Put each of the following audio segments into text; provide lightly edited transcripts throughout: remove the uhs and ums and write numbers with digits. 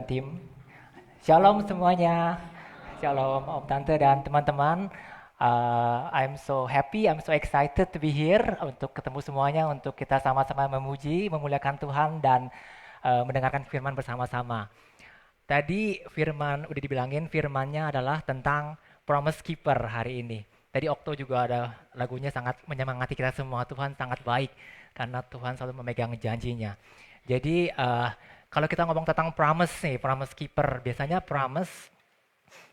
tim. Shalom semuanya. Shalom Om Tante dan teman-teman. I'm so happy, I'm so excited to be here untuk ketemu semuanya, untuk kita sama-sama memuji, memuliakan Tuhan dan mendengarkan firman bersama-sama. Tadi firman udah dibilangin, firmannya adalah tentang Promise Keeper hari ini. Tadi Okto juga ada lagunya sangat menyemangati kita semua. Tuhan sangat baik karena Tuhan selalu memegang janjinya. Jadi kalau kita ngomong tentang promise nih, promise keeper, biasanya promise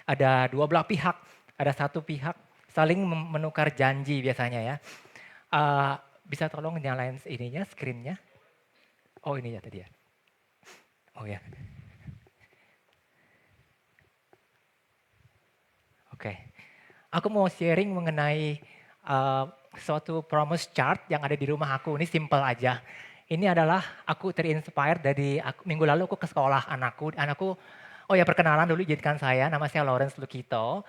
ada dua belah pihak. Ada satu pihak saling menukar janji biasanya ya. Eh, bisa tolong nyalain ininya, screen-nya? Oh ini ya tadi ya. Oh ya, oke. Aku mau sharing mengenai suatu promise chart yang ada di rumah aku. Ini simple aja. Ini adalah aku terinspire dari minggu lalu aku ke sekolah anakku. Oh ya perkenalan dulu jadikan saya. Nama saya Lawrence Lukito.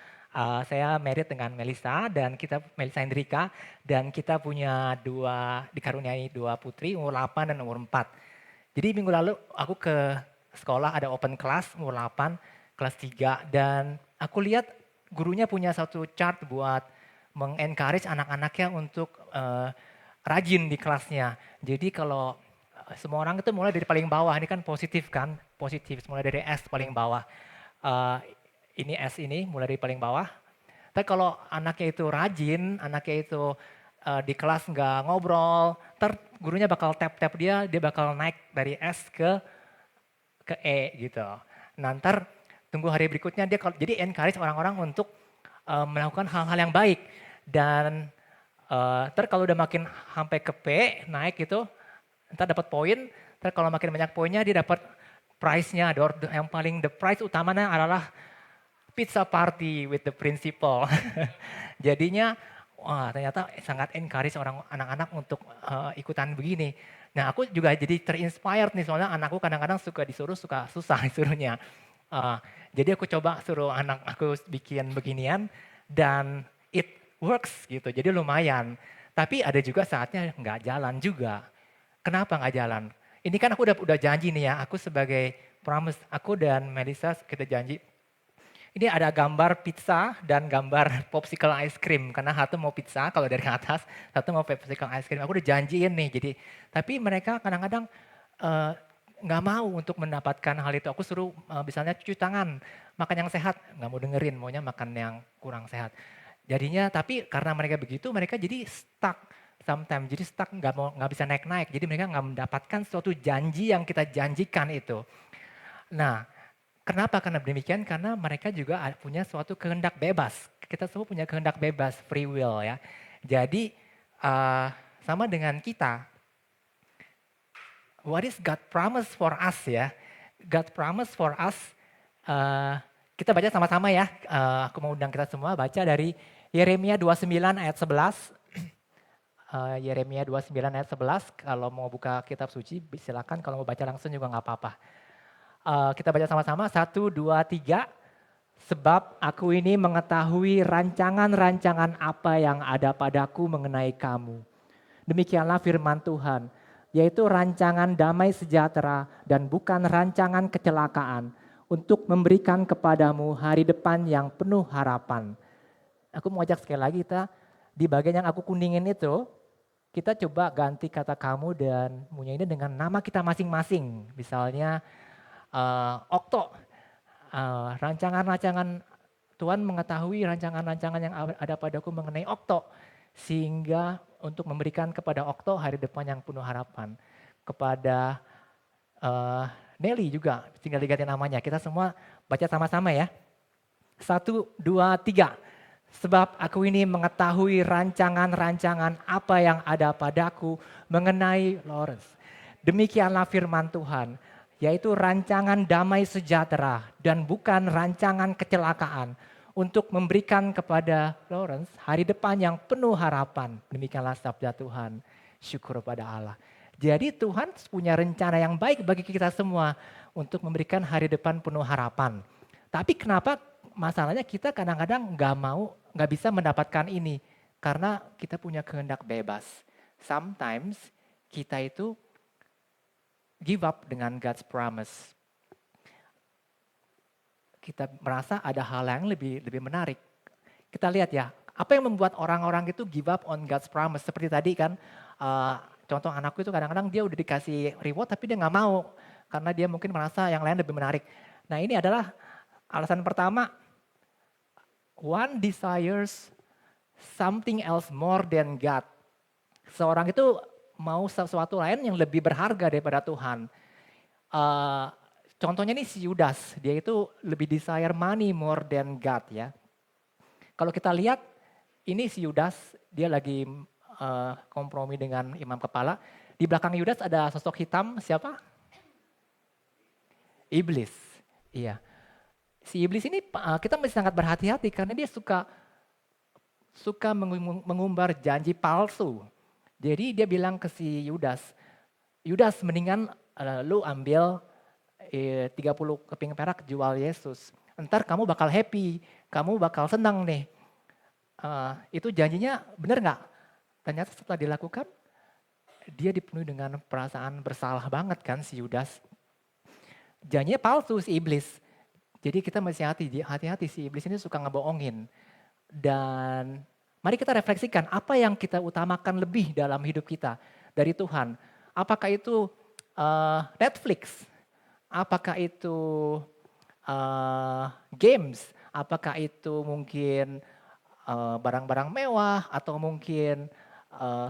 Saya married dengan Melissa dan kita Melissa Hendrika dan kita punya dikaruniai dua putri umur 8 dan umur 4. Jadi minggu lalu aku ke sekolah ada open class umur 8, kelas 3 dan aku lihat gurunya punya satu chart buat mengencourage anak-anaknya untuk rajin di kelasnya. Jadi kalau semua orang itu mulai dari paling bawah, ini kan positif kan, positif, mulai dari S paling bawah. Eh, ini S ini mulai dari paling bawah. Tapi kalau anaknya itu rajin, anaknya itu di kelas nggak ngobrol, ntar gurunya bakal tap-tap dia bakal naik dari S ke E gitu. Nah ntar tunggu hari berikutnya dia jadi encourage orang-orang untuk melakukan hal-hal yang baik dan ntar kalau udah makin sampai ke P naik gitu, ntar dapat poin, ntar kalau makin banyak poinnya dia dapat prize-nya, yang paling the prize utamanya adalah pizza party with the principal. Jadinya wah ternyata sangat encourage orang anak-anak untuk ikutan begini. Nah aku juga jadi terinspired nih soalnya anakku kadang-kadang suka disuruh suka susah disuruhnya. Eh, jadi aku coba suruh anak aku bikin beginian dan it works gitu. Jadi lumayan. Tapi ada juga saatnya nggak jalan juga. Kenapa nggak jalan? Ini kan aku udah janji nih ya, aku sebagai promise, aku dan Melissa kita janji ini ada gambar pizza dan gambar popsicle ice cream. Karena satu mau pizza kalau dari atas, satu mau popsicle ice cream. Aku udah janjiin nih. Jadi, tapi mereka kadang-kadang eh, nggak mau untuk mendapatkan hal itu. Aku suruh misalnya cuci tangan, makan yang sehat, nggak mau dengerin, maunya makan yang kurang sehat. Jadinya, tapi karena mereka begitu, mereka jadi stuck sometimes. Jadi stuck nggak bisa naik-naik. Jadi mereka nggak mendapatkan suatu janji yang kita janjikan itu. Nah, kenapa? Karena demikian, karena mereka juga punya suatu kehendak bebas. Kita semua punya kehendak bebas, free will ya. Jadi sama dengan kita, what is God promise for us ya? God promise for us, uh, kita baca sama-sama ya. Aku mau undang kita semua baca dari Yeremia 29 ayat 11. Yeremia 29 ayat 11, kalau mau buka kitab suci silakan, kalau mau baca langsung juga nggak apa-apa. Kita baca sama-sama, satu, dua, tiga. Sebab aku ini mengetahui rancangan-rancangan apa yang ada padaku mengenai kamu. Demikianlah firman Tuhan, yaitu rancangan damai sejahtera dan bukan rancangan kecelakaan, untuk memberikan kepadamu hari depan yang penuh harapan. Aku mau ajak sekali lagi kita, di bagian yang aku kuningin itu, kita coba ganti kata kamu dan punya ini dengan nama kita masing-masing. Misalnya Okto, rancangan-rancangan Tuhan mengetahui rancangan-rancangan yang ada padaku mengenai Okto. Sehingga untuk memberikan kepada Okto hari depan yang penuh harapan. Kepada Nelly juga, tinggal diganti namanya. Kita semua baca sama-sama ya. Satu, dua, tiga. Sebab aku ini mengetahui rancangan-rancangan apa yang ada padaku mengenai Lawrence. Demikianlah firman Tuhan, yaitu rancangan damai sejahtera dan bukan rancangan kecelakaan, untuk memberikan kepada Lawrence hari depan yang penuh harapan. Demikianlah sabda Tuhan. Syukur pada Allah. Jadi Tuhan punya rencana yang baik bagi kita semua untuk memberikan hari depan penuh harapan. Tapi kenapa masalahnya kita kadang-kadang nggak bisa mendapatkan ini karena kita punya kehendak bebas. Sometimes kita itu give up dengan God's promise. kita merasa ada hal yang lebih menarik. Kita lihat ya, apa yang membuat orang-orang itu give up on God's promise. Seperti tadi kan, eh, contoh anakku itu kadang-kadang dia udah dikasih reward tapi dia nggak mau. Karena dia mungkin merasa yang lain lebih menarik. Nah ini adalah alasan pertama, one desires something else more than God. Seorang itu mau sesuatu lain yang lebih berharga daripada Tuhan. Eh, Contohnya nih si Yudas, dia itu lebih desire money more than God ya. Kalau kita lihat ini si Yudas, dia lagi kompromi dengan imam kepala. Di belakang Yudas ada sosok hitam, siapa? Iblis. Iya. Si iblis ini kita mesti sangat berhati-hati karena dia suka mengumbar janji palsu. Jadi dia bilang ke si Yudas, Yudas mendingan lu ambil 30 keping perak jual Yesus. Ntar kamu bakal happy, kamu bakal senang nih. Itu janjinya benar nggak? Ternyata setelah dilakukan, dia dipenuhi dengan perasaan bersalah banget kan si Yudas. Janjinya palsu si iblis. Jadi kita mesti hati-hati si iblis ini suka ngebohongin. Dan mari kita refleksikan apa yang kita utamakan lebih dalam hidup kita dari Tuhan. Apakah itu Netflix? Apakah itu games? Apakah itu mungkin barang-barang mewah atau mungkin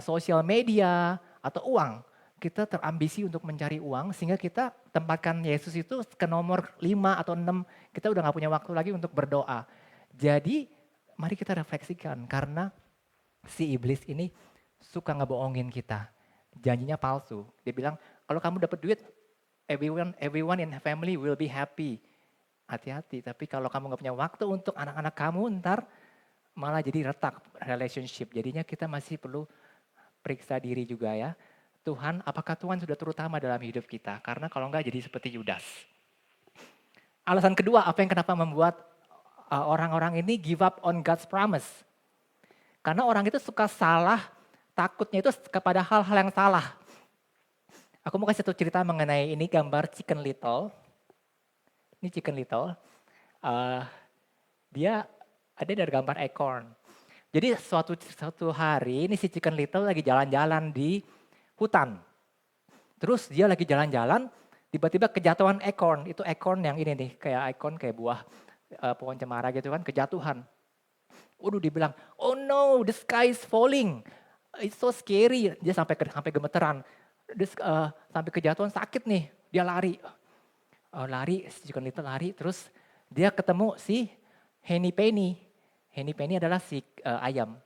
sosial media atau uang? Kita terambisi untuk mencari uang sehingga kita tempatkan Yesus itu ke nomor 5 atau 6. Kita udah gak punya waktu lagi untuk berdoa. Jadi mari kita refleksikan karena si iblis ini suka ngebohongin kita. Janjinya palsu. Dia bilang kalau kamu dapat duit everyone in the family will be happy. Hati-hati, tapi kalau kamu gak punya waktu untuk anak-anak kamu ntar malah jadi retak relationship. Jadinya kita masih perlu periksa diri juga ya. Tuhan, apakah Tuhan sudah terutama dalam hidup kita? Karena kalau enggak jadi seperti Yudas. Alasan kedua, apa yang kenapa membuat orang-orang ini give up on God's promise? Karena orang itu suka salah, takutnya itu kepada hal-hal yang salah. Aku mau kasih satu cerita mengenai ini gambar Chicken Little. Ini Chicken Little. Dia ada dari gambar acorn. Jadi suatu hari ini si Chicken Little lagi jalan-jalan di hutan. Terus dia lagi jalan-jalan, tiba-tiba kejatuhan acorn. Itu acorn yang ini nih, kayak acorn kayak buah pohon cemara gitu kan, kejatuhan. Waduh dia bilang, oh no the sky is falling. It's so scary. Dia sampai gemeteran. Sampai kejatuhan sakit nih, dia lari. Lari, si Chicken Little lari, terus dia ketemu si Henny Penny. Henny Penny adalah si ayam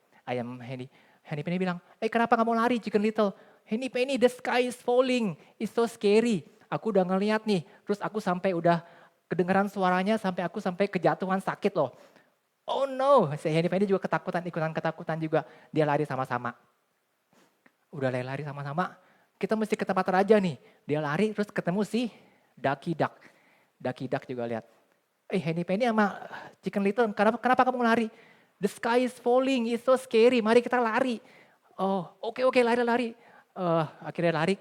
Henny. Henny Penny bilang, kenapa kamu lari Chicken Little? Henny Penny, the sky is falling, it's so scary. Aku udah ngeliat nih, terus aku sampai udah kedengeran suaranya sampai kejatuhan sakit loh. Oh no, si Henny Penny juga ikutan ketakutan juga. Dia lari sama-sama. Udah lari sama-sama, kita mesti ke tempat raja nih. Dia lari terus ketemu si Ducky Duck. Ducky Duck juga lihat. Henny Penny sama Chicken Little, kenapa kamu lari? The sky is falling, it's so scary, mari kita lari. Oh, oke, lari. Akhirnya lari,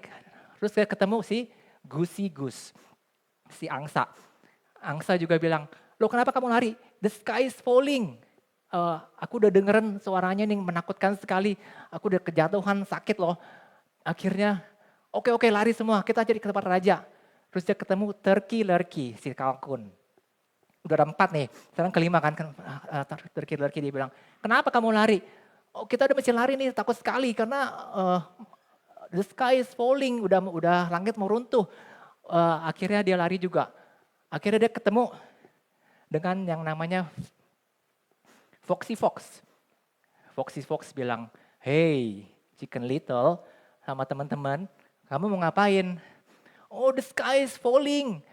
terus saya ketemu si Goosey Goose, si angsa. Angsa juga bilang, loh kenapa kamu lari? The sky is falling. Aku udah dengerin suaranya nih menakutkan sekali. Aku udah kejatuhan sakit loh. Akhirnya, oke lari semua, kita cari ke tempat raja. Terus dia ketemu Turkey Lurkey, si kalkun. Udah ada 4 nih, sekarang kelima kan Turkey Lurkey dia bilang, kenapa kamu lari? Oh kita udah mesti lari nih, takut sekali karena the sky is falling, udah langit mau runtuh. Akhirnya dia lari juga. Akhirnya dia ketemu dengan yang namanya Foxy Fox. Foxy Fox bilang, hey Chicken Little sama teman-teman, kamu mau ngapain? Oh the sky is falling,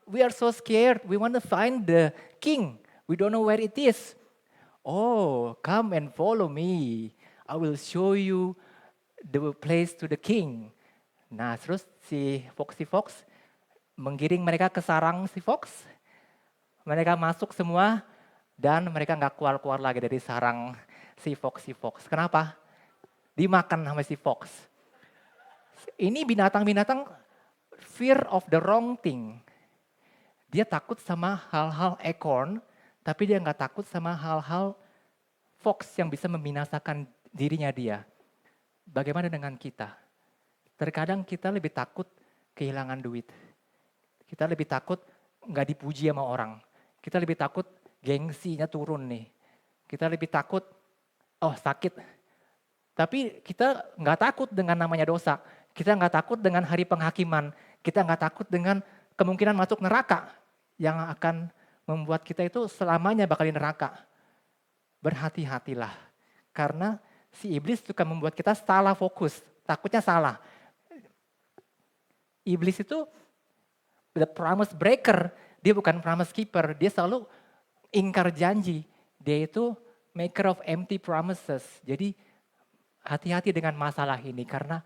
we are so scared, we want to find the king, we don't know where it is. Oh come and follow me, I will show you the place to the king. Nah terus si Foxy Fox menggiring mereka ke sarang si Fox. Mereka masuk semua dan mereka gak keluar-keluar lagi dari sarang si Foxy Fox. Kenapa? Dimakan sama si Fox. Ini binatang-binatang fear of the wrong thing. Dia takut sama hal-hal acorn, tapi dia nggak takut sama hal-hal fox yang bisa membinasakan dirinya dia. Bagaimana dengan kita? Terkadang kita lebih takut kehilangan duit. Kita lebih takut nggak dipuji sama orang. Kita lebih takut gengsinya turun nih. Kita lebih takut, oh sakit. Tapi kita nggak takut dengan namanya dosa. Kita nggak takut dengan hari penghakiman. Kita nggak takut dengan kemungkinan masuk neraka yang akan membuat kita itu selamanya bakal di neraka. Berhati-hatilah. Karena si iblis suka membuat kita salah fokus. Takutnya salah. Iblis itu the promise breaker. Dia bukan promise keeper. Dia selalu ingkar janji. Dia itu maker of empty promises. Jadi hati-hati dengan masalah ini. Karena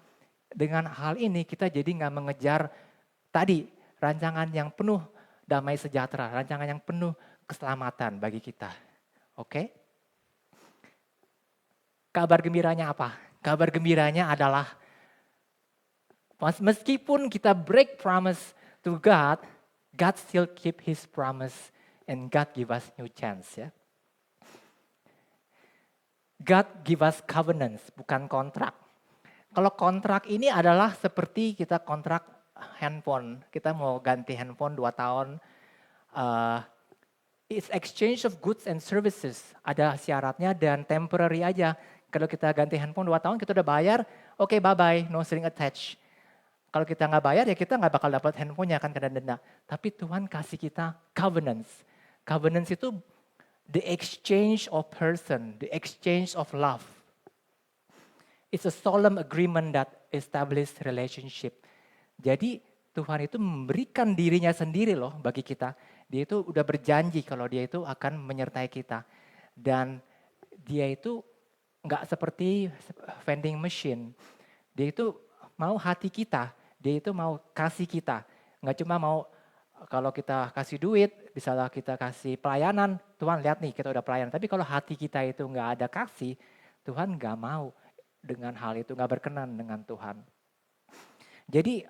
dengan hal ini kita jadi nggak mengejar tadi rancangan yang penuh damai sejahtera. Rancangan yang penuh keselamatan bagi kita. Oke? Kabar gembiranya apa? Kabar gembiranya adalah meskipun kita break promise to God, God still keep His promise and God give us new chance. Ya. God give us covenants, bukan kontrak. Kalau kontrak ini adalah seperti kita kontrak handphone. Kita mau ganti handphone 2 tahun. It's exchange of goods and services. Ada syaratnya dan temporary aja. Kalau kita ganti handphone 2 tahun, kita udah bayar, oke bye-bye, no string attached. Kalau kita nggak bayar, ya kita nggak bakal dapat handphonenya, akan kena denda. Tapi Tuhan kasih kita covenants. Covenants itu the exchange of person, the exchange of love. It's a solemn agreement that establish relationship. Jadi Tuhan itu memberikan dirinya sendiri loh bagi kita. Dia itu udah berjanji kalau dia itu akan menyertai kita. Dan dia itu nggak seperti vending machine. Dia itu mau hati kita, dia itu mau kasih kita. Nggak cuma mau kalau kita kasih duit, misalnya kita kasih pelayanan, Tuhan lihat nih kita udah pelayanan. Tapi kalau hati kita itu nggak ada kasih, Tuhan nggak mau dengan hal itu, nggak berkenan dengan Tuhan. Jadi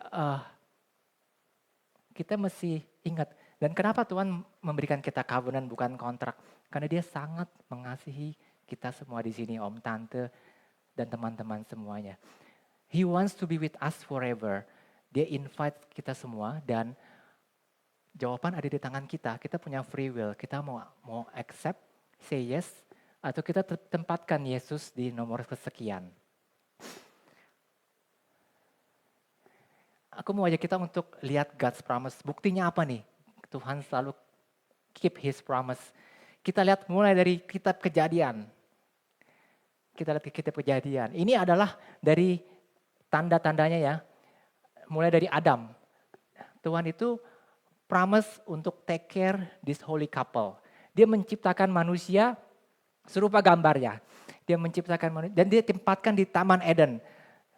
kita mesti ingat, dan kenapa Tuhan memberikan kita covenant bukan kontrak? Karena dia sangat mengasihi kita semua di sini, om, tante, dan teman-teman semuanya. He wants to be with us forever. Dia invite kita semua dan jawaban ada di tangan kita. Kita punya free will. Kita mau accept, say yes, atau kita tempatkan Yesus di nomor kesekian. Aku mau ajak kita untuk lihat God's promise. Buktinya apa nih? Tuhan selalu keep His promise. Kita lihat mulai dari kitab Kejadian. Kita lihat ke kitab Kejadian. Ini adalah dari tanda-tandanya ya. Mulai dari Adam. Tuhan itu promise untuk take care this holy couple. Dia menciptakan manusia serupa gambarnya. Dia menciptakan manusia dan dia tempatkan di Taman Eden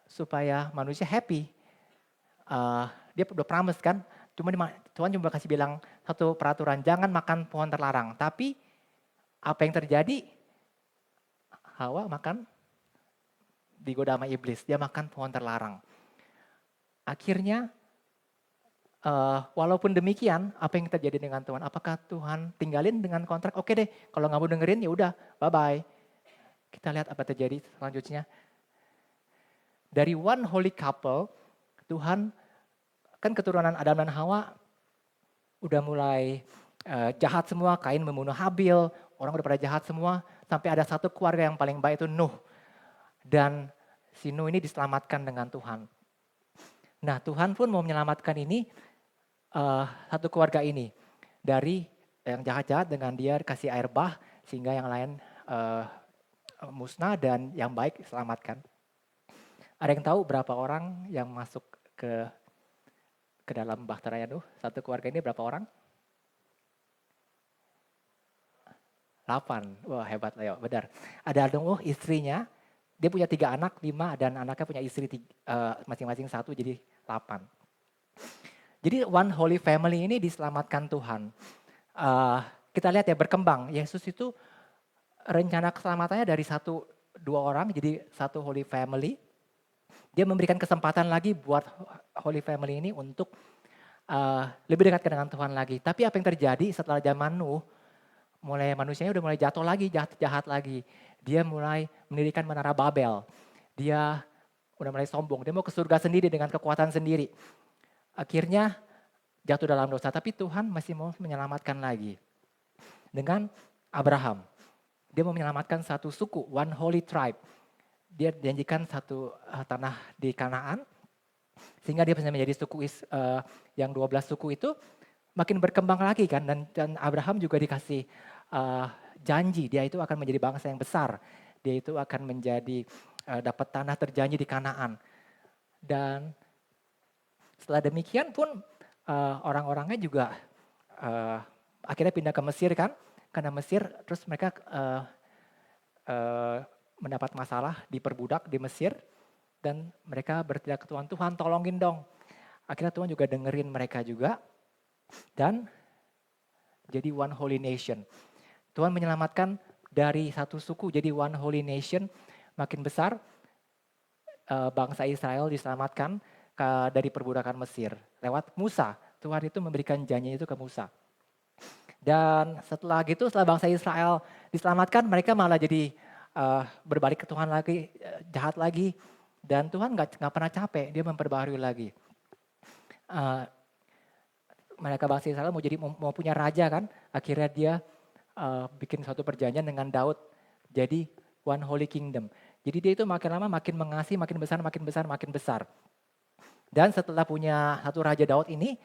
supaya manusia happy. Dia udah promise kan. Tuhan cuma kasih bilang satu peraturan, jangan makan pohon terlarang. Tapi apa yang terjadi? Hawa makan digoda sama iblis, dia makan pohon terlarang. Akhirnya walaupun demikian, apa yang terjadi dengan Tuhan? Apakah Tuhan tinggalin dengan kontrak? Oke deh, kalau nggak mau dengerin ya udah, bye bye. Kita lihat apa terjadi selanjutnya. Dari one holy couple, Tuhan kan keturunan Adam dan Hawa udah mulai jahat semua. Kain membunuh Habil, orang udah pada jahat semua. Sampai ada satu keluarga yang paling baik itu Nuh. Dan si Nuh ini diselamatkan dengan Tuhan. Nah Tuhan pun mau menyelamatkan ini, satu keluarga ini. Dari yang jahat-jahat dengan dia kasih air bah, sehingga yang lain musnah dan yang baik selamatkan. Ada yang tahu berapa orang yang masuk ke dalam bahteranya Nuh? Satu keluarga ini berapa orang? 8. Wah hebat lah ya, benar. Ada Nuh istrinya, dia punya 3 anak, 5 dan anaknya punya istri masing-masing 1 jadi 8. Jadi one holy family ini diselamatkan Tuhan. Kita lihat ya berkembang, Yesus itu rencana keselamatannya dari 1-2 orang jadi satu holy family. Dia memberikan kesempatan lagi buat holy family ini untuk lebih dekat dengan Tuhan lagi. Tapi apa yang terjadi setelah zaman Nuh, manusianya udah mulai jatuh lagi, jahat lagi. Dia mulai mendirikan menara Babel. Dia udah mulai sombong, dia mau ke surga sendiri dengan kekuatan sendiri. Akhirnya jatuh dalam dosa, tapi Tuhan masih mau menyelamatkan lagi. Dengan Abraham, dia mau menyelamatkan satu suku, one holy tribe. Dia janjikan satu tanah di Kanaan, sehingga dia bisa menjadi suku yang 12 suku itu makin berkembang lagi kan. Dan Abraham juga dikasih janji, dia itu akan menjadi bangsa yang besar. Dia itu akan menjadi dapat tanah terjanji di Kanaan. Dan setelah demikian pun orang-orangnya juga akhirnya pindah ke Mesir kan. Karena Mesir terus mereka mendapat masalah diperbudak di Mesir. Dan mereka berteriak ke Tuhan, Tuhan tolongin dong. Akhirnya Tuhan juga dengerin mereka juga. Dan jadi one holy nation. Tuhan menyelamatkan dari satu suku jadi one holy nation. Makin besar bangsa Israel diselamatkan dari perbudakan Mesir. Lewat Musa. Tuhan itu memberikan janji itu ke Musa. Dan setelah bangsa Israel diselamatkan, mereka malah jadi berbalik ke Tuhan lagi, jahat lagi. Dan Tuhan nggak pernah capek, dia memperbaharui lagi. Mereka bangsa Israel mau punya raja kan, akhirnya dia bikin suatu perjanjian dengan Daud, jadi one holy kingdom. Jadi dia itu makin lama makin mengasihi, makin besar, makin besar, makin besar. Dan setelah punya satu raja Daud ini,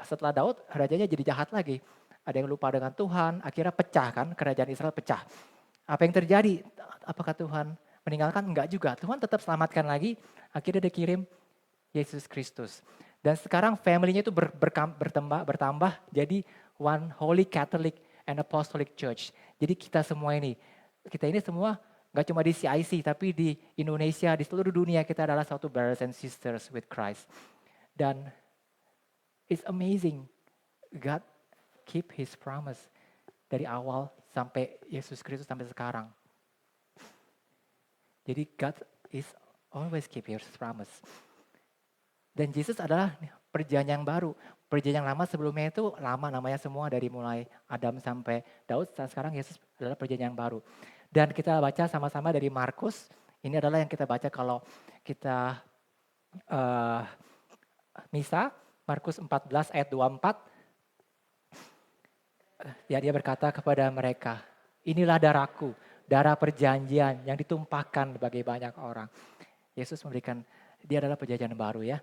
setelah Daud rajanya jadi jahat lagi. Ada yang lupa dengan Tuhan, akhirnya pecah kan, kerajaan Israel pecah. Apa yang terjadi? Apakah Tuhan meninggalkan? Enggak juga. Tuhan tetap selamatkan lagi. Akhirnya dia kirim Yesus Kristus. Dan sekarang family-nya itu bertambah jadi one holy Catholic and Apostolic Church. Jadi kita ini semua gak cuma di CIC tapi di Indonesia, di seluruh dunia kita adalah satu brothers and sisters with Christ. Dan it's amazing. God keep his promise dari awal sampai Yesus Kristus sampai sekarang. Jadi God is always keep his promise. Dan Yesus adalah perjanjian yang baru. Perjanjian yang lama sebelumnya itu lama namanya semua dari mulai Adam sampai Daud. Sekarang Yesus adalah perjanjian yang baru. Dan kita baca sama-sama dari Markus. Ini adalah yang kita baca kalau kita misa. Markus 14 ayat 24. Ya, dia berkata kepada mereka, inilah darahku, darah perjanjian yang ditumpahkan bagi banyak orang. Yesus memberikan, dia adalah perjanjian baru ya.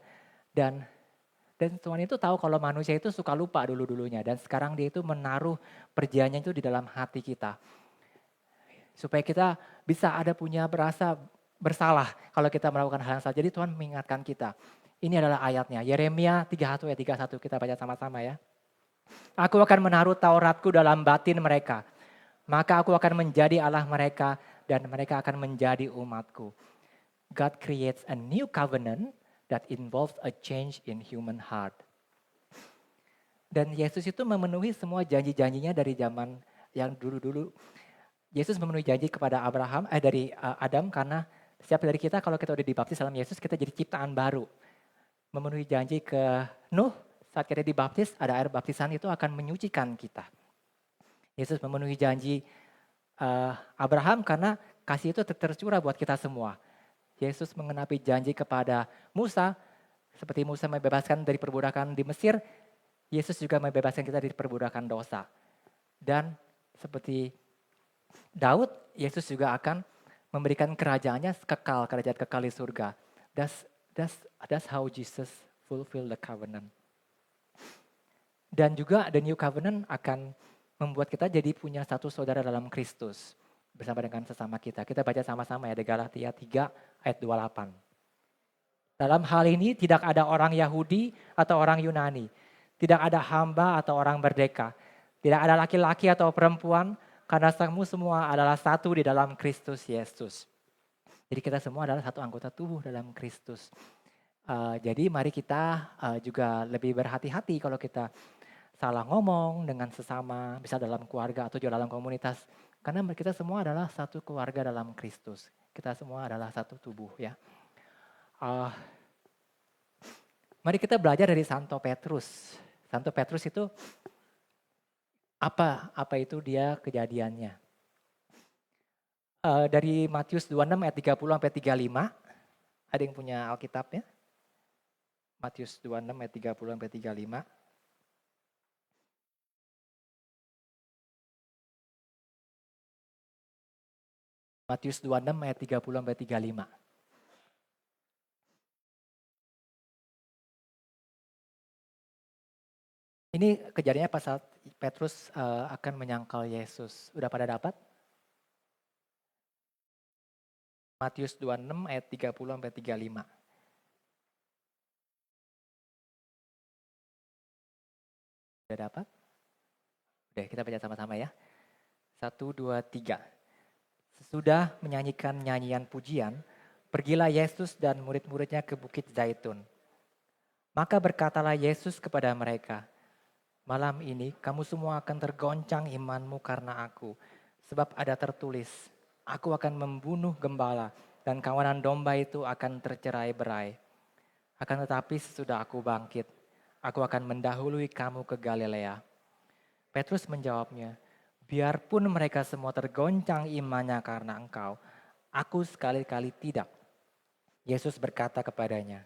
Dan Tuhan itu tahu kalau manusia itu suka lupa dulu-dulunya. Dan sekarang dia itu menaruh perjanjian itu di dalam hati kita. Supaya kita bisa punya berasa bersalah kalau kita melakukan hal yang salah. Jadi Tuhan mengingatkan kita. Ini adalah ayatnya, Yeremia 31 ayat 31, kita baca sama-sama ya. Aku akan menaruh Tauratku dalam batin mereka. Maka aku akan menjadi Allah mereka dan mereka akan menjadi umatku. God creates a new covenant that involves a change in human heart. Dan Yesus itu memenuhi semua janji-janjinya dari zaman yang dulu-dulu. Yesus memenuhi janji kepada dari Adam karena setiap dari kita kalau kita udah dibaptis dalam Yesus kita jadi ciptaan baru. Memenuhi janji ke Nuh. Saat kita dibaptis, ada air baptisan itu akan menyucikan kita. Yesus memenuhi janji Abraham karena kasih itu tercurah buat kita semua. Yesus mengenapi janji kepada Musa, seperti Musa membebaskan dari perbudakan di Mesir, Yesus juga membebaskan kita dari perbudakan dosa. Dan seperti Daud, Yesus juga akan memberikan kerajaannya kekal, kerajaan kekal di surga. That's how Jesus fulfill the covenant. Dan juga the new covenant akan membuat kita jadi punya satu saudara dalam Kristus bersama dengan sesama kita. Kita baca sama-sama ya, di Galatia 3 ayat 28. Dalam hal ini tidak ada orang Yahudi atau orang Yunani, tidak ada hamba atau orang merdeka, tidak ada laki-laki atau perempuan, karena kamu semua adalah satu di dalam Kristus Yesus. Jadi kita semua adalah satu anggota tubuh dalam Kristus. Jadi mari kita juga lebih berhati-hati kalau kita salah ngomong dengan sesama, bisa dalam keluarga atau juga dalam komunitas. Karena kita semua adalah satu keluarga dalam Kristus. Kita semua adalah satu tubuh ya. Mari kita belajar dari Santo Petrus. Santo Petrus itu apa itu dia kejadiannya. Dari Matius 26 ayat 30 sampai 35, ada yang punya Alkitabnya? Matius 26 ayat 30 sampai 35. Matius 26 ayat 30 sampai 35. Ini kejadiannya pas saat Petrus akan menyangkal Yesus. Udah pada dapat? Matius 26 ayat 30 sampai 35. Udah dapat? Udah, kita baca sama-sama ya. 1, 2, 3. Sesudah menyanyikan nyanyian pujian, pergilah Yesus dan murid-muridnya ke Bukit Zaitun. Maka berkatalah Yesus kepada mereka, malam ini kamu semua akan tergoncang imanmu karena aku. Sebab ada tertulis, aku akan membunuh gembala dan kawanan domba itu akan tercerai-berai. Akan tetapi sesudah aku bangkit, aku akan mendahului kamu ke Galilea. Petrus menjawabnya, biarpun mereka semua tergoncang imannya karena engkau, aku sekali-kali tidak. Yesus berkata kepadanya,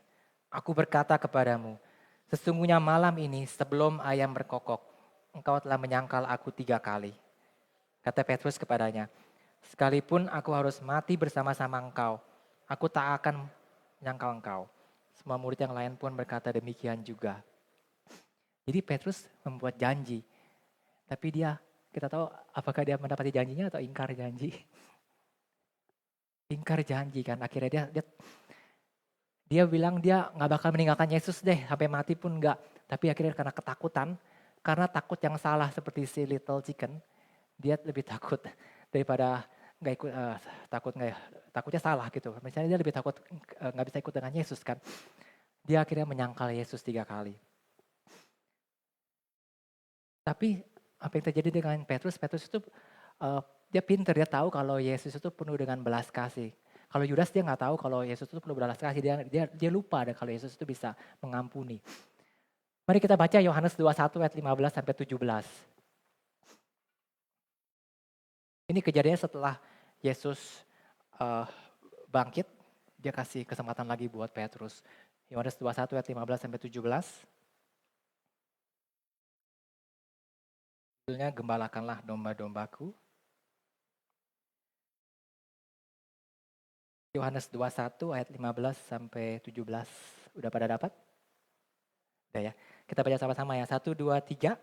aku berkata kepadamu, sesungguhnya malam ini sebelum ayam berkokok, engkau telah menyangkal aku 3 kali. Kata Petrus kepadanya, sekalipun aku harus mati bersama-sama engkau, aku tak akan menyangkal engkau. Semua murid yang lain pun berkata demikian juga. Jadi Petrus membuat janji, tapi kita tahu apakah dia mendapati janjinya atau ingkar janji. Ingkar janji kan, akhirnya dia bilang dia nggak bakal meninggalkan Yesus deh, sampai mati pun nggak. Tapi akhirnya karena ketakutan, karena takut yang salah seperti si little chicken, dia lebih takut daripada nggak ikut, takutnya salah gitu. Misalnya dia lebih takut nggak bisa ikut dengan Yesus kan. Dia akhirnya menyangkal Yesus 3 kali. Tapi apa yang terjadi dengan Petrus? Petrus itu dia pintar, dia tahu kalau Yesus itu penuh dengan belas kasih. Kalau Yudas dia nggak tahu kalau Yesus itu penuh belas kasih, dia lupa dan kalau Yesus itu bisa mengampuni. Mari kita baca Yohanes 21 ayat 15 sampai 17. Ini kejadiannya setelah Yesus bangkit, dia kasih kesempatan lagi buat Petrus. Yohanes 21 ayat 15 sampai 17. Judulnya gembalakanlah domba-dombaku. Yohanes 21 ayat 15 sampai 17. Udah pada dapat? Udah ya. Kita baca sama-sama ya. 1, 2, 3.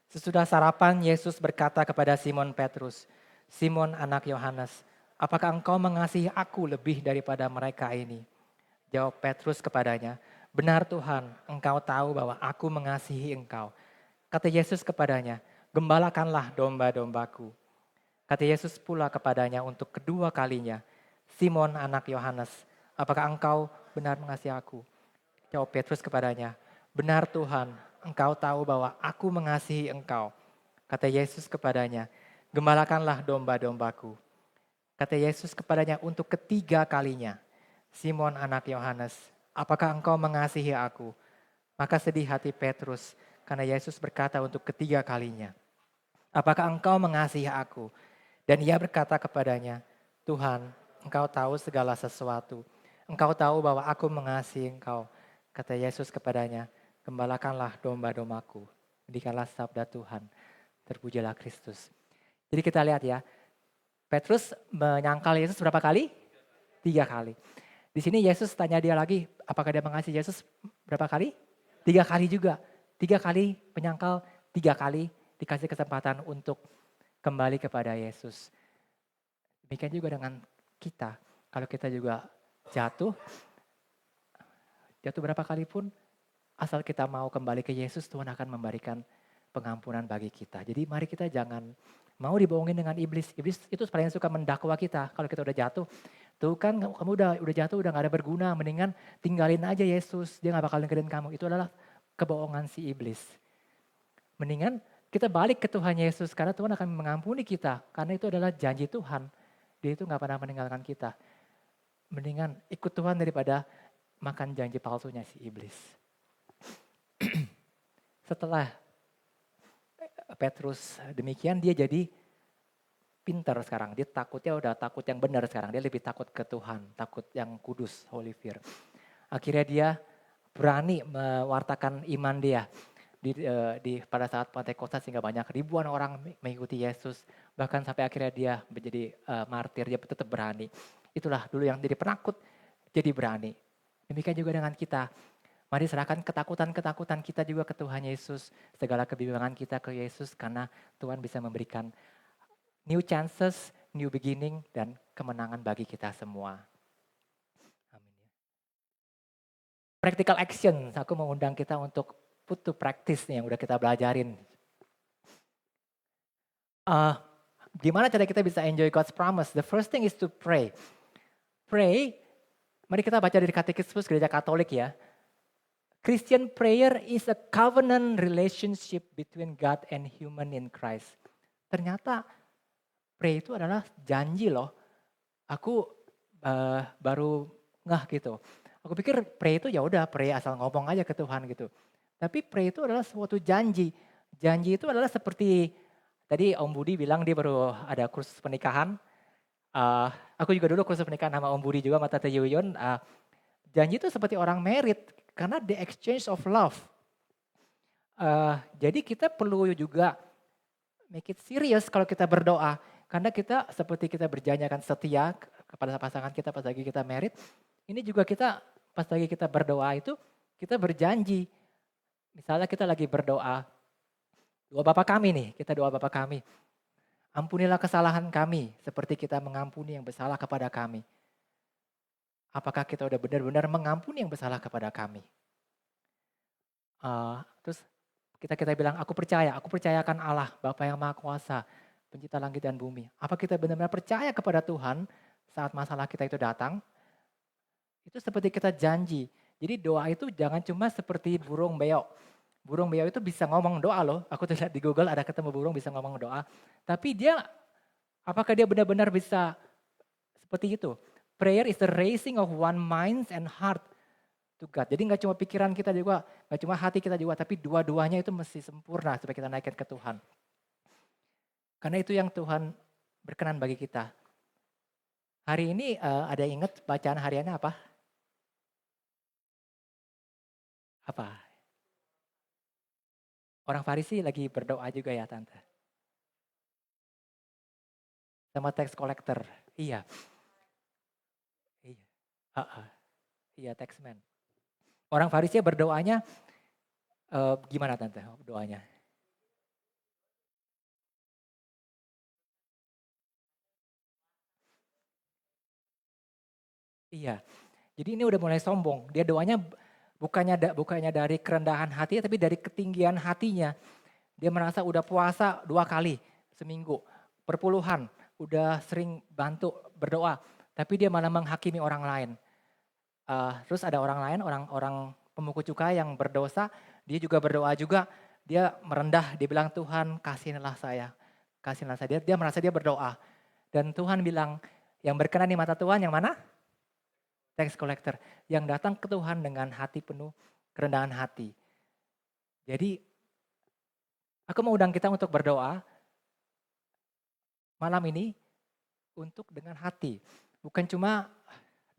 Sesudah sarapan Yesus berkata kepada Simon Petrus, Simon anak Yohanes, apakah engkau mengasihi aku lebih daripada mereka ini? Jawab Petrus kepadanya, benar Tuhan, engkau tahu bahwa aku mengasihi engkau. Kata Yesus kepadanya, gembalakanlah domba-dombaku. Kata Yesus pula kepadanya untuk kedua kalinya, Simon anak Yohanes, apakah engkau benar mengasihi aku? Jawab Petrus kepadanya, benar Tuhan, engkau tahu bahwa aku mengasihi engkau. Kata Yesus kepadanya, gembalakanlah domba-dombaku. Kata Yesus kepadanya untuk ketiga kalinya, Simon anak Yohanes, apakah engkau mengasihi aku? Maka sedih hati Petrus karena Yesus berkata untuk ketiga kalinya, apakah engkau mengasihi aku? Dan ia berkata kepadanya, Tuhan, engkau tahu segala sesuatu. Engkau tahu bahwa aku mengasihi engkau. Kata Yesus kepadanya, gembalakanlah domba-dombaku. Demikianlah sabda Tuhan. Terpujilah Kristus. Jadi kita lihat ya, Petrus menyangkal Yesus berapa kali? 3 kali. Di sini Yesus tanya dia lagi, apakah dia mengasihi Yesus berapa kali? 3 kali juga. 3 kali menyangkal, 3 kali dikasih kesempatan untuk kembali kepada Yesus. Demikian juga dengan kita. Kalau kita juga jatuh berapa kali pun, asal kita mau kembali ke Yesus, Tuhan akan memberikan pengampunan bagi kita. Jadi mari kita jangan mau dibohongin dengan iblis. Iblis itu paling suka mendakwa kita kalau kita udah jatuh. Tuh kan kamu udah jatuh, udah gak ada berguna, mendingan tinggalin aja Yesus, dia gak bakal dengerin kamu. Itu adalah kebohongan si iblis. Mendingan kita balik ke Tuhan Yesus karena Tuhan akan mengampuni kita. Karena itu adalah janji Tuhan. Dia itu gak pernah meninggalkan kita. Mendingan ikut Tuhan daripada makan janji palsunya si iblis. Setelah Petrus demikian, dia jadi pinter sekarang. Dia takutnya udah takut yang benar sekarang. Dia lebih takut ke Tuhan, takut yang kudus, Holy Fear. Akhirnya dia berani mewartakan iman dia pada saat Pentakosta, sehingga banyak ribuan orang mengikuti Yesus. Bahkan sampai akhirnya dia menjadi martir, dia tetap berani. Itulah dulu yang jadi penakut, jadi berani. Demikian juga dengan kita. Mari serahkan ketakutan-ketakutan kita juga ke Tuhan Yesus. Segala kebimbangan kita ke Yesus, karena Tuhan bisa memberikan new chances, new beginning, dan kemenangan bagi kita semua. Amin. Practical action, aku mengundang kita untuk put to practice nih yang udah kita belajarin. Gimana cara kita bisa enjoy God's promise? The first thing is to pray. Pray, mari kita baca dari Katekismus Gereja Katolik ya. Christian prayer is a covenant relationship between God and human in Christ. Ternyata pray itu adalah janji loh. Aku baru ngeh gitu. Aku pikir pray itu ya udah pray asal ngomong aja ke Tuhan gitu. Tapi pray itu adalah suatu janji. Janji itu adalah seperti tadi Om Budi bilang dia baru ada kursus pernikahan. Aku juga dulu kursus pernikahan sama Om Budi juga sama Tante Yuyun. Janji itu seperti orang married karena the exchange of love. Jadi kita perlu juga make it serious kalau kita berdoa. Karena kita seperti kita berjanji akan setia kepada pasangan kita pas lagi kita married. Ini juga kita pas lagi kita berdoa itu kita berjanji. Misalnya kita lagi berdoa, doa Bapa kami nih, kita doa Bapa kami. Ampunilah kesalahan kami seperti kita mengampuni yang bersalah kepada kami. Apakah kita udah benar-benar mengampuni yang bersalah kepada kami? Terus kita bilang, aku percayakan Allah, Bapa yang Maha Kuasa, pencipta langit dan bumi. Apa kita benar-benar percaya kepada Tuhan saat masalah kita itu datang? Itu seperti kita janji. Jadi doa itu jangan cuma seperti burung beo. Burung beo itu bisa ngomong doa loh. Aku tuh lihat di Google ada ketemu burung bisa ngomong doa. Tapi apakah dia benar-benar bisa seperti itu? Prayer is the raising of one mind and heart to God. Jadi gak cuma pikiran kita juga, gak cuma hati kita juga, tapi dua-duanya itu mesti sempurna supaya kita naikkan ke Tuhan. Karena itu yang Tuhan berkenan bagi kita. Hari ini ada yang ingat bacaan hariannya apa? Apa? Orang Farisi lagi berdoa juga ya Tante. Sama tax collector. Iya. Iya taxman. Orang Farisi berdoanya gimana Tante doanya? Iya. Jadi ini udah mulai sombong. Dia doanya bukannya dari kerendahan hati, tapi dari ketinggian hatinya. Dia merasa udah puasa 2 kali seminggu, perpuluhan, udah sering bantu berdoa, tapi dia malah menghakimi orang lain. Terus ada orang lain, orang pemungut cukai yang berdosa, dia juga berdoa juga, dia merendah, dia bilang Tuhan kasihilah saya, kasihilah saya. Dia merasa dia berdoa. Dan Tuhan bilang, yang berkenan di mata Tuhan yang mana? Tax collector. Yang datang ke Tuhan dengan hati penuh kerendahan hati. Jadi aku mau undang kita untuk berdoa malam ini untuk dengan hati. Bukan cuma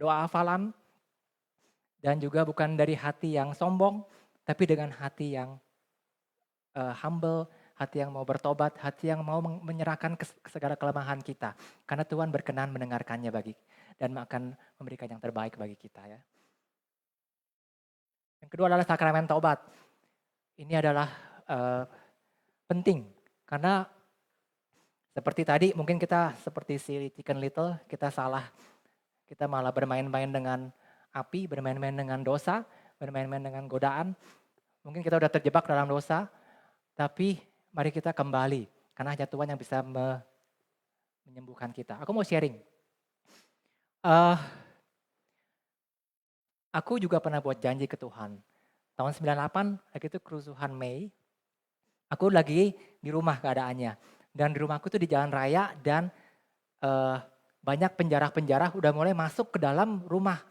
doa hafalan dan juga bukan dari hati yang sombong, tapi dengan hati yang humble, hati yang mau bertobat, hati yang mau menyerahkan segala kelemahan kita. Karena Tuhan berkenan mendengarkannya dan akan memberikan yang terbaik bagi kita ya. Yang kedua adalah sakramen taubat. Ini adalah penting karena seperti tadi mungkin kita seperti si Chicken Little, kita salah. Kita malah bermain-main dengan api, bermain-main dengan dosa, bermain-main dengan godaan. Mungkin kita udah terjebak dalam dosa, tapi mari kita kembali. Karena hanya Tuhan yang bisa menyembuhkan kita. Aku mau sharing. Aku juga pernah buat janji ke Tuhan. Tahun 98, lagi itu kerusuhan Mei. Aku lagi di rumah keadaannya. Dan di rumahku tuh di jalan raya dan banyak penjara-penjara udah mulai masuk ke dalam rumah.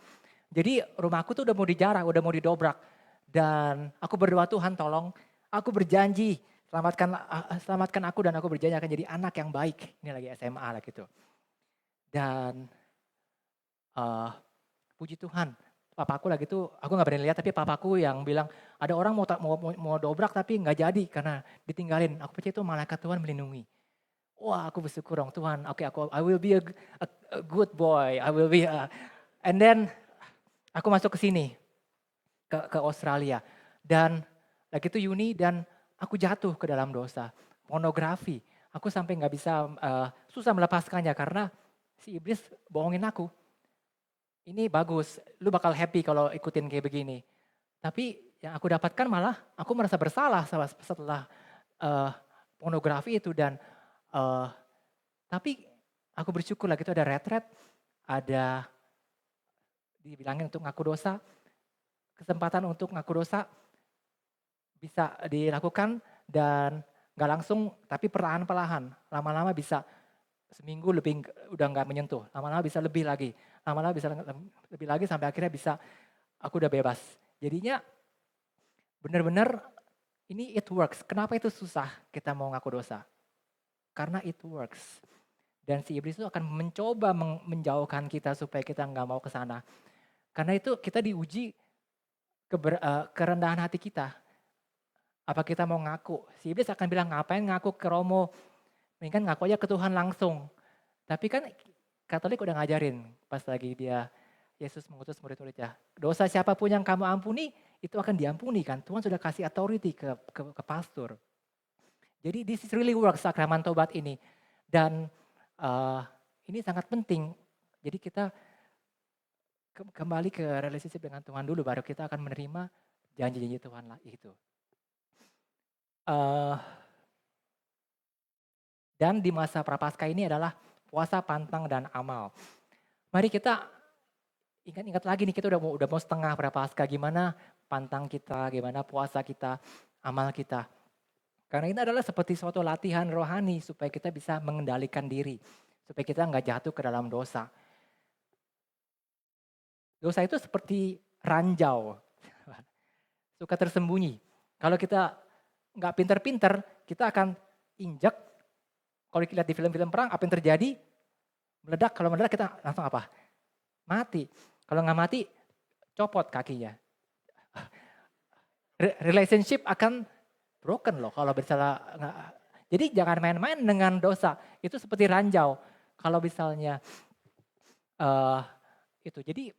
Jadi rumahku tuh udah mau dijarah, udah mau didobrak. Dan aku berdoa Tuhan tolong Aku berjanji, selamatkan aku dan aku berjanji akan jadi anak yang baik. Ini lagi SMA lah gitu. Dan puji Tuhan, papaku lagi tuh, aku nggak berani lihat tapi papaku yang bilang ada orang mau dobrak tapi nggak jadi karena ditinggalin. Aku percaya itu malaikat Tuhan melindungi. Wah, aku bersyukur dong Tuhan. Oke, I will be a good boy. I will be and then aku masuk ke sini ke Australia dan lagi itu Yuni dan aku jatuh ke dalam dosa pornografi. Aku sampai nggak bisa susah melepaskannya karena si iblis bohongin aku. Ini bagus, lu bakal happy kalau ikutin kayak begini. Tapi yang aku dapatkan malah aku merasa bersalah setelah pornografi itu dan eh, tapi aku bersyukur lagi itu ada retret, ada dibilangin untuk ngaku dosa, kesempatan untuk ngaku dosa bisa dilakukan dan nggak langsung tapi perlahan-perlahan. Lama-lama bisa seminggu lebih udah nggak menyentuh, lama-lama bisa lebih lagi, lama-lama bisa lebih lagi sampai akhirnya bisa aku udah bebas. Jadinya benar-benar ini it works. Kenapa itu susah kita mau ngaku dosa? Karena it works. Dan si iblis itu akan mencoba menjauhkan kita supaya kita nggak mau ke sana. Karena itu kita diuji kerendahan hati kita. Apa kita mau ngaku? Si iblis akan bilang ngapain ngaku ke Romo? Mendingan ngaku aja ke Tuhan langsung. Tapi kan Katolik udah ngajarin pas lagi dia Yesus mengutus murid-muridnya. Dosa siapapun yang kamu ampuni itu akan diampuni kan. Tuhan sudah kasih authority ke pastor. Jadi this is really works sakramen tobat ini. Dan ini sangat penting. Jadi kita kembali ke relationship dengan Tuhan dulu baru kita akan menerima janji-janji Tuhan lah itu. Dan di masa Prapaskah ini adalah puasa, pantang, dan amal. Mari kita ingat-ingat lagi nih kita udah mau setengah Prapaskah, gimana pantang kita, gimana puasa kita, amal kita. Karena ini adalah seperti suatu latihan rohani supaya kita bisa mengendalikan diri, supaya kita nggak jatuh ke dalam dosa. Dosa itu seperti ranjau, suka tersembunyi. Kalau kita nggak pinter-pinter, kita akan injak. Kalau kita lihat di film-film perang, apa yang terjadi? Meledak, kalau meledak kita langsung apa? Mati. Kalau nggak mati, copot kakinya. Relationship akan broken loh kalau bersalah. Jadi jangan main-main dengan dosa. Itu seperti ranjau. Kalau misalnya itu. Jadi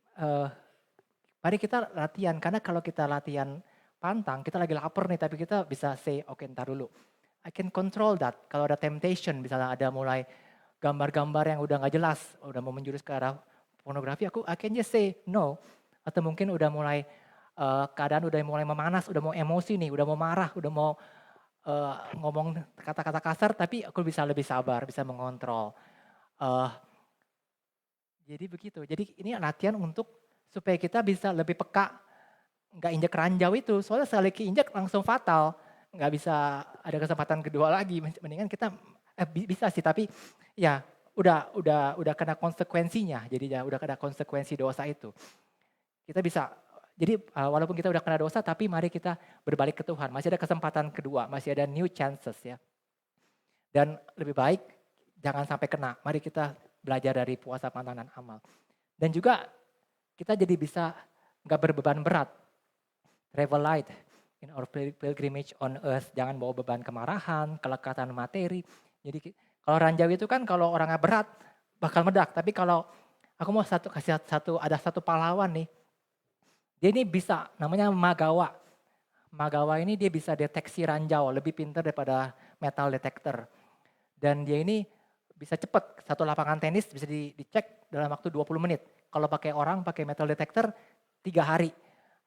mari kita latihan. Karena kalau kita latihan pantang, kita lagi lapar nih. Tapi kita bisa say, oke ntar dulu. I can control that. Kalau ada temptation, misalnya ada mulai gambar-gambar yang udah gak jelas, udah mau menjurus ke arah pornografi, I can just say no. Atau mungkin udah mulai keadaan udah mulai memanas, udah mau emosi nih, udah mau marah, udah mau ngomong kata-kata kasar, tapi aku bisa lebih sabar, bisa mengontrol. Jadi begitu. Jadi ini latihan untuk supaya kita bisa lebih peka, nggak injak ranjau itu. Soalnya sekali keinjak langsung fatal. Nggak bisa ada kesempatan kedua lagi. Mendingan kita bisa sih, tapi ya udah kena konsekuensinya. Jadi ya udah kena konsekuensi dosa itu. Kita bisa. Jadi walaupun kita udah kena dosa, tapi mari kita berbalik ke Tuhan. Masih ada kesempatan kedua, masih ada new chances ya. Dan lebih baik jangan sampai kena. Mari kita belajar dari puasa, pantang, dan amal. Dan juga kita jadi bisa nggak berbeban berat. Travel light in our pilgrimage on earth. Jangan bawa beban kemarahan, kelekatan materi. Jadi kalau ranjau itu kan kalau orangnya berat bakal meledak. Tapi kalau aku mau ada satu pahlawan nih. Dia ini bisa, namanya Magawa. Magawa ini dia bisa deteksi ranjau, lebih pintar daripada metal detector. Dan dia ini bisa cepat, satu lapangan tenis bisa dicek dalam waktu 20 menit. Kalau pakai orang, pakai metal detector 3 hari.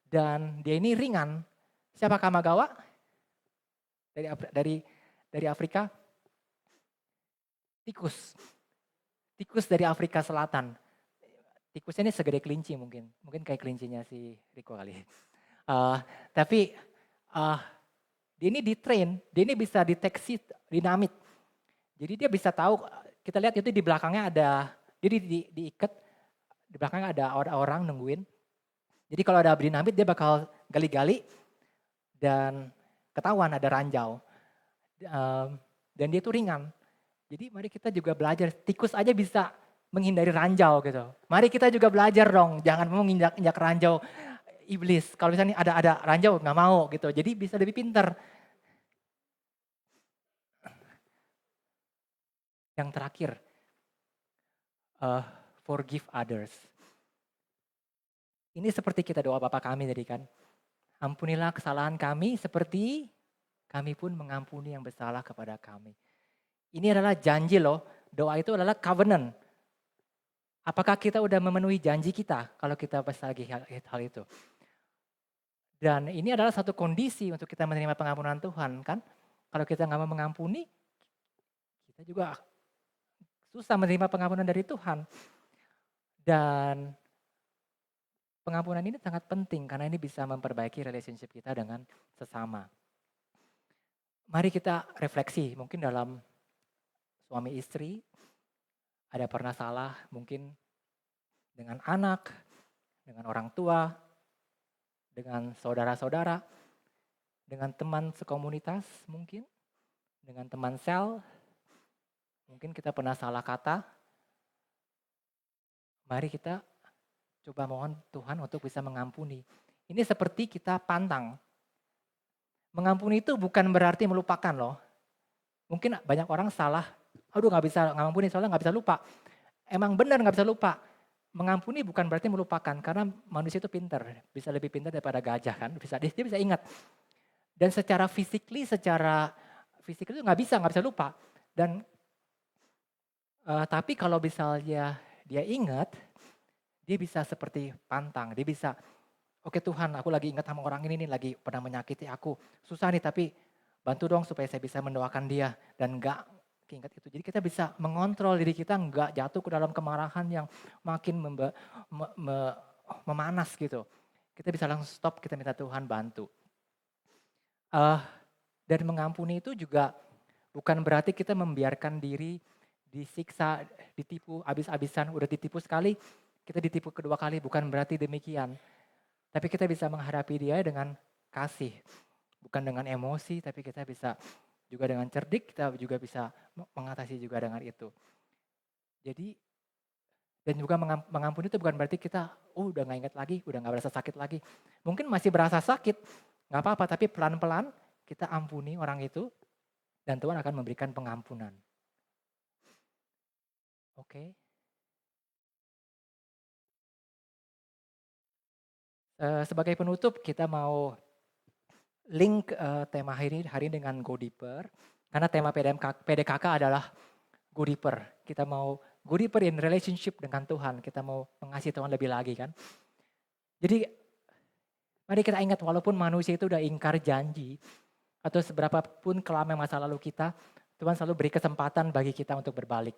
Dan dia ini ringan. Siapakah Magawa? Dari Afrika? Tikus. Tikus dari Afrika Selatan. Tikusnya ini segede kelinci mungkin. Mungkin kayak kelincinya si Riko kali. Tapi dia ini ditrain, dia ini bisa deteksi dinamit. Jadi dia bisa tahu, kita lihat itu di belakangnya ada, jadi diikat, di belakangnya ada orang nungguin. Jadi kalau ada dinamit dia bakal gali-gali dan ketahuan ada ranjau. Dan dia itu ringan. Jadi mari kita juga belajar, tikus aja bisa menghindari ranjau gitu. Mari kita juga belajar dong, jangan mau injak ranjau iblis. Kalau misalnya ada ranjau nggak mau gitu, jadi bisa lebih pintar. Yang terakhir, forgive others. Ini seperti kita doa Bapa kami tadi kan. Ampunilah kesalahan kami seperti kami pun mengampuni yang bersalah kepada kami. Ini adalah janji loh, doa itu adalah covenant. Apakah kita udah memenuhi janji kita kalau kita bersagi hal itu? Dan ini adalah satu kondisi untuk kita menerima pengampunan Tuhan kan. Kalau kita nggak mau mengampuni, kita juga susah menerima pengampunan dari Tuhan. Dan pengampunan ini sangat penting karena ini bisa memperbaiki relationship kita dengan sesama. Mari kita refleksi, mungkin dalam suami istri ada pernah salah mungkin dengan anak, dengan orang tua, dengan saudara-saudara, dengan teman sekomunitas mungkin, dengan teman sel, mungkin kita pernah salah kata. Mari kita coba mohon Tuhan untuk bisa mengampuni. Ini seperti kita pantang. Mengampuni itu bukan berarti melupakan loh. Mungkin banyak orang salah, aduh gak bisa mengampuni soalnya gak bisa lupa. Emang benar gak bisa lupa. Mengampuni bukan berarti melupakan, karena manusia itu pintar. Bisa lebih pintar daripada gajah kan, dia bisa ingat. Dan secara fisik itu gak bisa lupa. Dan tapi kalau misalnya dia ingat, dia bisa seperti pantang, dia bisa, oke Tuhan aku lagi ingat sama orang ini nih, lagi pernah menyakiti aku. Susah nih tapi bantu dong supaya saya bisa mendoakan dia dan gak keinget itu. Jadi kita bisa mengontrol diri kita gak jatuh ke dalam kemarahan yang makin memanas gitu. Kita bisa langsung stop, kita minta Tuhan bantu. Dan mengampuni itu juga bukan berarti kita membiarkan diri disiksa, ditipu habis-habisan, udah ditipu sekali, kita ditipu kedua kali, bukan berarti demikian. Tapi kita bisa menghadapi dia dengan kasih, bukan dengan emosi, tapi kita bisa juga dengan cerdik, kita juga bisa mengatasi juga dengan itu. Jadi, dan juga mengampuni itu bukan berarti kita, udah gak ingat lagi, udah gak berasa sakit lagi. Mungkin masih berasa sakit, gak apa-apa, tapi pelan-pelan kita ampuni orang itu, dan Tuhan akan memberikan pengampunan. Oke. Sebagai penutup kita mau link tema hari ini dengan Go Deeper. Karena tema PDKK adalah Go Deeper. Kita mau go deeper in relationship dengan Tuhan. Kita mau mengasihi Tuhan lebih lagi kan. Jadi mari kita ingat walaupun manusia itu udah ingkar janji. Atau seberapa pun kelam masa lalu kita. Tuhan selalu beri kesempatan bagi kita untuk berbalik.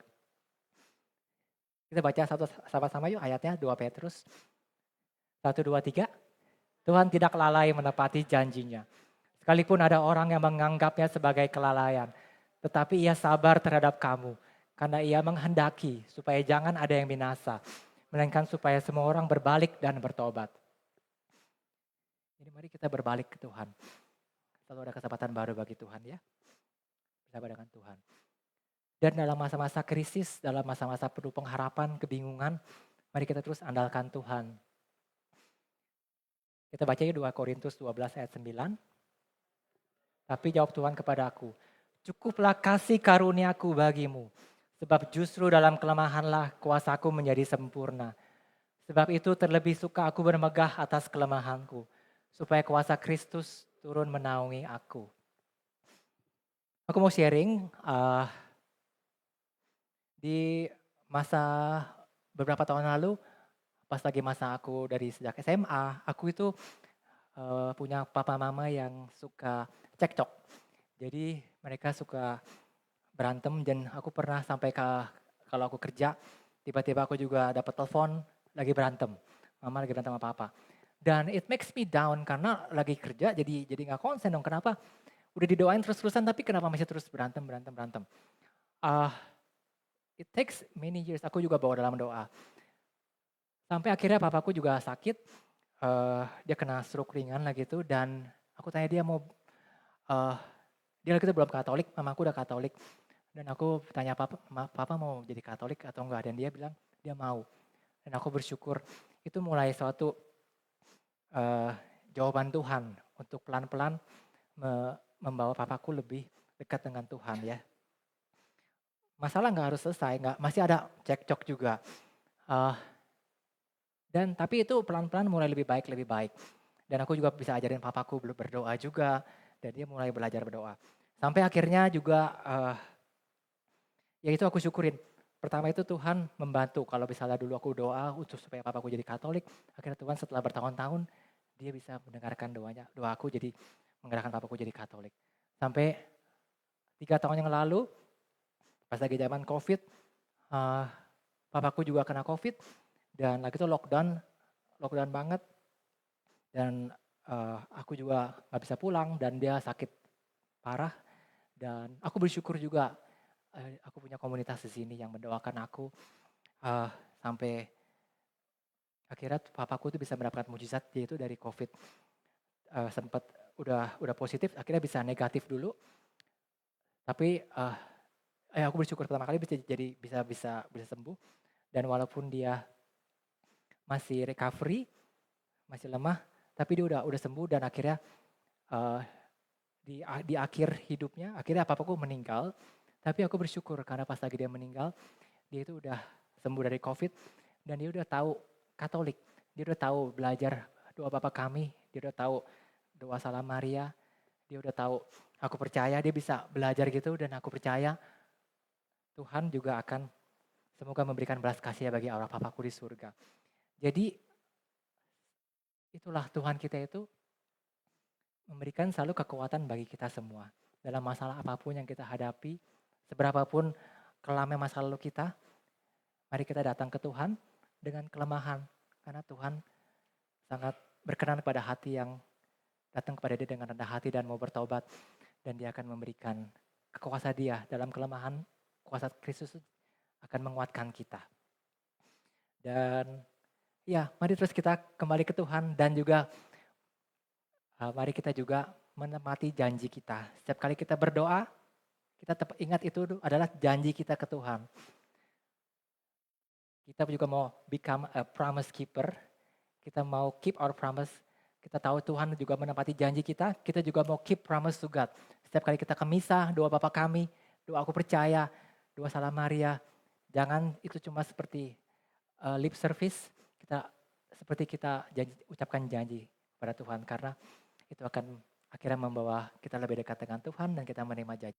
Kita baca satu sama-sama yuk ayatnya 2 Petrus 1, 2, 3. Tuhan tidak lalai menepati janjinya. Sekalipun ada orang yang menganggapnya sebagai kelalaian. Tetapi ia sabar terhadap kamu. Karena ia menghendaki supaya jangan ada yang binasa. Melainkan supaya semua orang berbalik dan bertobat. Jadi mari kita berbalik ke Tuhan. Selalu ada kesempatan baru bagi Tuhan ya. Bersama dengan Tuhan. Dan dalam masa-masa krisis, dalam masa-masa penuh pengharapan, kebingungan. Mari kita terus andalkan Tuhan. Kita baca 2 Korintus 12 ayat 9. Tapi jawab Tuhan kepadaku, cukuplah kasih karuniaku bagimu. Sebab justru dalam kelemahanlah kuasaku menjadi sempurna. Sebab itu terlebih suka aku bermegah atas kelemahanku. Supaya kuasa Kristus turun menaungi aku. Aku mau sharing di masa beberapa tahun lalu. Pas lagi masa aku dari sejak SMA, aku itu punya papa mama yang suka cekcok. Jadi mereka suka berantem dan aku pernah sampai kalau aku kerja, tiba-tiba aku juga dapat telepon lagi berantem. Mama lagi berantem sama papa. Dan it makes me down karena lagi kerja jadi gak konsen dong. Kenapa? Udah didoain terus-terusan tapi kenapa masih terus berantem. It takes many years, aku juga bawa dalam doa. Sampai akhirnya papaku juga sakit, dia kena stroke ringan lah gitu dan aku tanya dia mau eh dia waktu itu belum Katolik, mamaku udah Katolik. Dan aku tanya papa, papa mau jadi Katolik atau enggak? Dan dia bilang dia mau. Dan aku bersyukur itu mulai suatu eh, jawaban Tuhan untuk pelan-pelan membawa papaku lebih dekat dengan Tuhan ya. Masalah nggak harus selesai, nggak masih ada cekcok juga. Eh, dan tapi itu pelan-pelan mulai lebih baik, lebih baik. Dan aku juga bisa ajarin papaku berdoa juga, dan dia mulai belajar berdoa. Sampai akhirnya juga ya itu aku syukurin. Pertama itu Tuhan membantu. Kalau misalnya dulu aku doa untuk supaya papaku jadi Katolik, akhirnya Tuhan setelah bertahun-tahun dia bisa mendengarkan doa aku jadi menggerakkan papaku jadi Katolik. Sampai 3 tahun yang lalu, pas lagi zaman COVID, eh, papaku juga kena COVID dan lagi itu lockdown banget. Dan aku juga nggak bisa pulang dan dia sakit parah. Dan aku bersyukur juga aku punya komunitas di sini yang mendoakan aku eh, sampai akhirnya papaku tuh bisa mendapatkan mujizat yaitu dari COVID. Sempat udah positif, akhirnya bisa negatif dulu. Tapi aku bersyukur pertama kali bisa sembuh. Dan walaupun dia masih recovery, masih lemah, tapi dia udah sembuh dan akhirnya eh, di akhir hidupnya, akhirnya papaku meninggal. Tapi aku bersyukur karena pas lagi dia meninggal, dia itu udah sembuh dari COVID dan dia udah tahu Katolik. Dia udah tahu belajar doa Bapa Kami, dia udah tahu doa Salam Maria, dia udah tahu aku percaya dia bisa belajar gitu dan aku percaya Tuhan juga akan semoga memberikan belas kasih bagi Allah Papaku di surga. Jadi itulah Tuhan kita itu memberikan selalu kekuatan bagi kita semua. Dalam masalah apapun yang kita hadapi, seberapapun kelamnya masa lalu kita, mari kita datang ke Tuhan dengan kelemahan. Karena Tuhan sangat berkenan kepada hati yang datang kepada dia dengan rendah hati dan mau bertobat. Dan dia akan memberikan kekuasaan dia dalam kelemahan, kuasa Kristus akan menguatkan kita. Dan ya, mari terus kita kembali ke Tuhan dan juga mari kita juga menepati janji kita. Setiap kali kita berdoa, kita ingat itu adalah janji kita ke Tuhan. Kita juga mau become a promise keeper. Kita mau keep our promise. Kita tahu Tuhan juga menepati janji kita. Kita juga mau keep promise to God. Setiap kali kita ke misa, doa Bapa Kami, doa aku percaya, doa Salam Maria. Jangan itu cuma seperti lip service. Kita ucapkan janji pada Tuhan. Karena itu akan akhirnya membawa kita lebih dekat dengan Tuhan dan kita menerima janji.